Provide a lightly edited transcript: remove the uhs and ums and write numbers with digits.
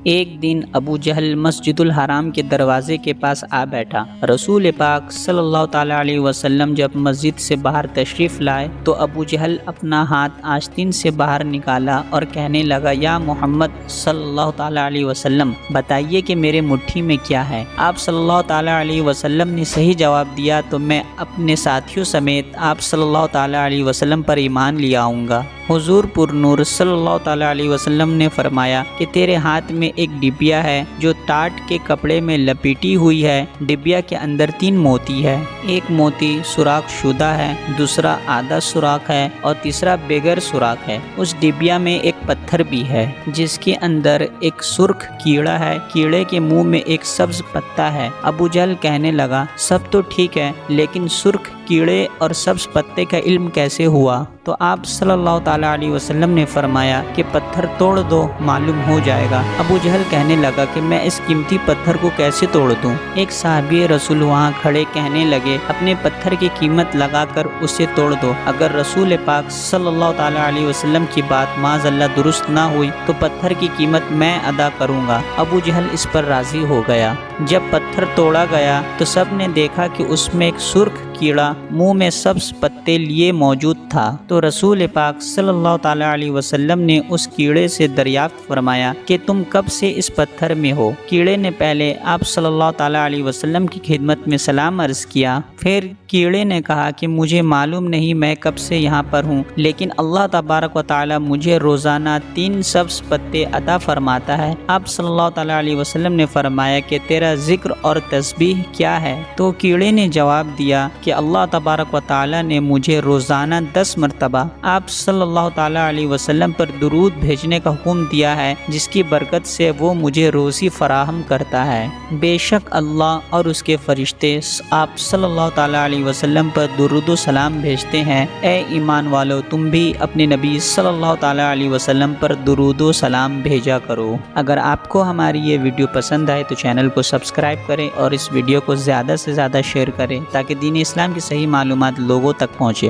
ایک دن ابو جہل مسجد الحرام کے دروازے کے پاس آ بیٹھا۔ رسول پاک صلی اللہ تعالیٰ علیہ وسلم جب مسجد سے باہر تشریف لائے تو ابو جہل اپنا ہاتھ آستین سے باہر نکالا اور کہنے لگا، یا محمد صلی اللہ تعالیٰ علیہ وسلم، بتائیے کہ میرے مٹھی میں کیا ہے؟ آپ صلی اللہ تعالیٰ علیہ وسلم نے صحیح جواب دیا تو میں اپنے ساتھیوں سمیت آپ صلی اللہ تعالیٰ علیہ وسلم پر ایمان لے آؤں گا۔ حضور پر نور صلی اللہ تعالیٰ علیہ وسلم نے فرمایا کہ تیرے ہاتھ میں ایک ڈبیا ہے جو ٹاٹ کے کپڑے میں لپیٹی ہوئی ہے۔ ڈبیا کے اندر 3 موتی ہے، ایک موتی سوراخ شدہ ہے، دوسرا آدھا سوراخ ہے اور تیسرا بغیر سوراخ ہے۔ اس ڈبیا میں ایک پتھر بھی ہے جس کے اندر ایک سرخ کیڑا ہے، کیڑے کے منہ میں ایک سبز پتا ہے۔ ابو جہل کہنے لگا، سب تو ٹھیک ہے لیکن سرخ کیڑے اور سبز پتے کا علم کیسے ہوا؟ تو آپ صلی اللہ تعالیٰ علیہ وسلم نے فرمایا کہ پتھر توڑ دو، معلوم ہو جائے گا۔ ابو جہل کہنے لگا کہ میں اس قیمتی پتھر کو کیسے توڑ دوں؟ ایک صحابی رسول وہاں کھڑے کہنے لگے، اپنے پتھر کی قیمت لگا کر اسے توڑ دو۔ اگر رسول پاک صلی اللہ تعالیٰ علیہ وسلم کی بات معاذ اللہ درست نہ ہوئی تو پتھر کی قیمت میں ادا کروں گا۔ ابو جہل اس پر راضی ہو گیا۔ جب پتھر توڑا گیا تو سب نے دیکھا کہ اس میں ایک سرخ کیڑا منہ میں سبز پتے لیے موجود تھا۔ تو رسول پاک صلی اللہ تعالیٰ علیہ وسلم نے اس کیڑے سے دریافت فرمایا کہ تم کب سے اس پتھر میں ہو؟ کیڑے نے پہلے آپ صلی اللہ تعالیٰ علیہ وسلم کی خدمت میں سلام عرض کیا، پھر کیڑے نے کہا کہ مجھے معلوم نہیں میں کب سے یہاں پر ہوں، لیکن اللہ تبارک و تعالیٰ مجھے روزانہ 3 سبز پتے عطا فرماتا ہے۔ آپ صلی اللہ تعالیٰ علیہ وسلم نے فرمایا کہ تیرا ذکر اور تسبیح کیا ہے؟ تو کیڑے نے جواب دیا کہ اللہ تبارک و تعالیٰ نے مجھے روزانہ 10 مرتبہ آپ صلی اللہ تعالیٰ علیہ وسلم پر درود بھیجنے کا حکم دیا ہے، جس کی برکت سے وہ مجھے روزی فراہم کرتا ہے۔ بے شک اللہ اور اس کے فرشتے آپ صلی اللہ تعالیٰ علیہ وسلم پر درود و سلام بھیجتے ہیں۔ اے ایمان والو، تم بھی اپنے نبی صلی اللہ تعالیٰ علیہ وسلم پر درود و سلام بھیجا کرو۔ اگر آپ کو ہماری یہ ویڈیو پسند آئے تو چینل کو سبسکرائب کریں اور اس ویڈیو کو زیادہ سے زیادہ شیئر کریں تاکہ دین اسلام کی صحیح معلومات لوگوں تک پہنچے۔